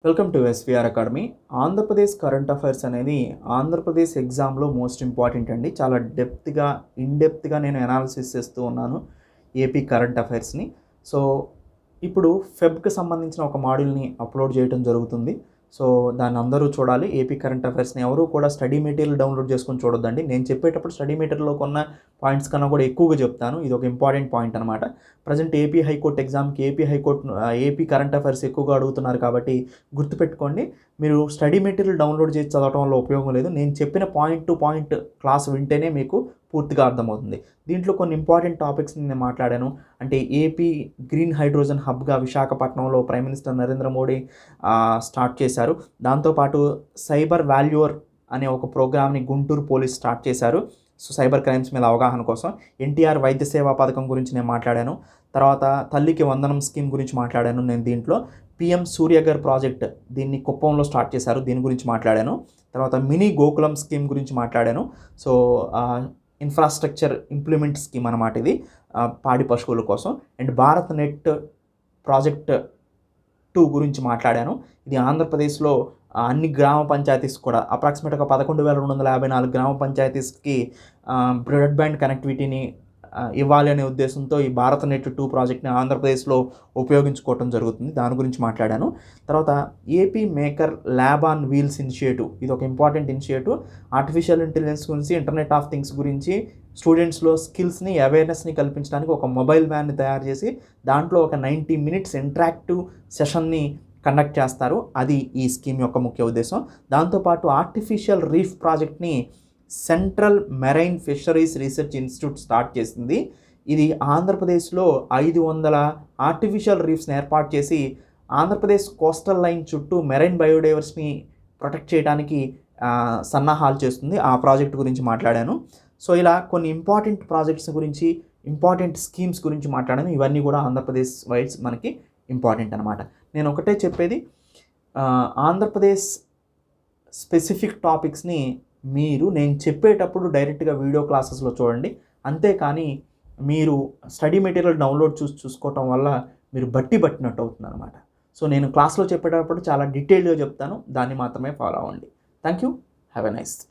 Welcome to SVR academy. Andhra Pradesh current affairs అనేది ఆంధ్రప్రదేశ్ ఎగ్జామ్లో most important అండి. చాలా ఇన్డెప్త్గా నేను అనాలిసిస్ చేస్తూ ఉన్నాను ఏపీ కరెంట్ అఫైర్స్ని. సో ఇప్పుడు ఫెబ్కి సంబంధించిన ఒక మాడ్యూల్ని అప్లోడ్ చేయడం జరుగుతుంది. సో దాన్ని అందరూ చూడాలి. ఏపీ కరెంట్ అఫైర్స్ని ఎవరు కూడా స్టడీ మెటీరియల్ డౌన్లోడ్ చేసుకొని చూడొద్దండి. నేను చెప్పేటప్పుడు స్టడీ మెటీరియల్లో కొన్న పాయింట్స్ కన్నా కూడా ఎక్కువగా చెప్తాను. ఇది ఒక ఇంపార్టెంట్ పాయింట్ అనమాట. ప్రజెంట్ ఏపీ హైకోర్టు ఎగ్జామ్కి ఏపీ కరెంట్ అఫైర్స్ ఎక్కువగా అడుగుతున్నారు కాబట్టి గుర్తుపెట్టుకోండి, మీరు స్టడీ మెటీరియల్ డౌన్లోడ్ చేసి చదవడం వల్ల ఉపయోగం లేదు. నేను చెప్పిన పాయింట్ టు పాయింట్ క్లాస్ వింటేనే మీకు పూర్తిగా అర్థమవుతుంది. దీంట్లో కొన్ని ఇంపార్టెంట్ టాపిక్స్ నేను మాట్లాడాను. అంటే ఏపీ గ్రీన్ హైడ్రోజన్ హబ్గా విశాఖపట్నంలో prime minister Narendra Modi start చేశారు. దాంతోపాటు సైబర్ వాల్యూర్ అనే ఒక ప్రోగ్రామ్ని గుంటూరు పోలీస్ స్టార్ట్ చేశారు. సో సైబర్ క్రైమ్స్ మీద అవగాహన కోసం ఎన్టీఆర్ వైద్య సేవా పథకం గురించి నేను మాట్లాడాను. తర్వాత తల్లికి వందనం స్కీమ్ గురించి మాట్లాడాను. నేను దీంట్లో పిఎం సూర్యఘర్ ప్రాజెక్ట్, దీన్ని కుప్పంలో స్టార్ట్ చేశారు, దీని గురించి మాట్లాడాను. తర్వాత మినీ గోకులం స్కీమ్ గురించి మాట్లాడాను. సో ఇన్ఫ్రాస్ట్రక్చర్ ఇంప్లిమెంట్ స్కీమ్ అన్నమాట ఇది, పాడి పశువుల కోసం. అండ్ భారత్ నెట్ ప్రాజెక్ట్ 2 గురించి మాట్లాడాను. ఇది ఆంధ్రప్రదేశ్లో అన్ని గ్రామ పంచాయతీస్ కూడా అప్రాక్సిమేట్గా 11,254 గ్రామ పంచాయతీస్కి బ్రాడ్బ్యాండ్ కనెక్టివిటీని ఇవ్వాలి అనే ఉద్దేశంతో ఈ భారత్ నెట్ 2 ప్రాజెక్ట్ని ఆంధ్రప్రదేశ్లో ఉపయోగించుకోవటం జరుగుతుంది. దాని గురించి మాట్లాడాను. తర్వాత AP maker lab on wheels initiative, ఇది ఒక ఇంపార్టెంట్ ఇనిషియేటివ్. ఆర్టిఫిషియల్ ఇంటెలిజెన్స్ గురించి, ఇంటర్నెట్ ఆఫ్ థింగ్స్ గురించి స్టూడెంట్స్లో స్కిల్స్ని, అవేర్నెస్ని కల్పించడానికి ఒక మొబైల్ వ్యాన్ని తయారు చేసి దాంట్లో ఒక 90 minutes ఇంటరాక్టివ్ సెషన్ని కండక్ట్ చేస్తారు. అది ఈ స్కీమ్ యొక్క ముఖ్య ఉద్దేశం. దాంతోపాటు ఆర్టిఫిషియల్ రీఫ్ ప్రాజెక్ట్ని central marine fisheries research institute start చేసింది. ఇది ఆంధ్రప్రదేశ్లో 500 ఆర్టిఫిషియల్ రీఫ్స్ని ఏర్పాటు చేసి ఆంధ్రప్రదేశ్ కోస్టల్ లైన్ చుట్టూ మెరైన్ బయోడైవర్సిటీని ప్రొటెక్ట్ చేయడానికి సన్నాహాలు చేస్తుంది. ఆ ప్రాజెక్ట్ గురించి మాట్లాడాను. సో ఇలా కొన్ని ఇంపార్టెంట్ ప్రాజెక్ట్స్ గురించి, ఇంపార్టెంట్ స్కీమ్స్ గురించి మాట్లాడాను. ఇవన్నీ కూడా ఆంధ్రప్రదేశ్ వైడ్స్ మనకి ఇంపార్టెంట్ అనమాట. నేను ఒకటే చెప్పేది, ఆంధ్రప్రదేశ్ స్పెసిఫిక్ టాపిక్స్ని నేను చెప్పేటప్పుడు డైరెక్ట్గా వీడియో క్లాసెస్లో చూడండి. అంతేకాని మీరు స్టడీ మెటీరియల్ డౌన్లోడ్ చూసుకోవటం వల్ల మీరు పట్టినట్టు అవుతుంది అనమాట. సో నేను క్లాస్లో చెప్పేటప్పుడు చాలా డీటెయిల్గా చెప్తాను, దాన్ని మాత్రమే ఫాలో అవ్వండి. Thank you. Have a nice day.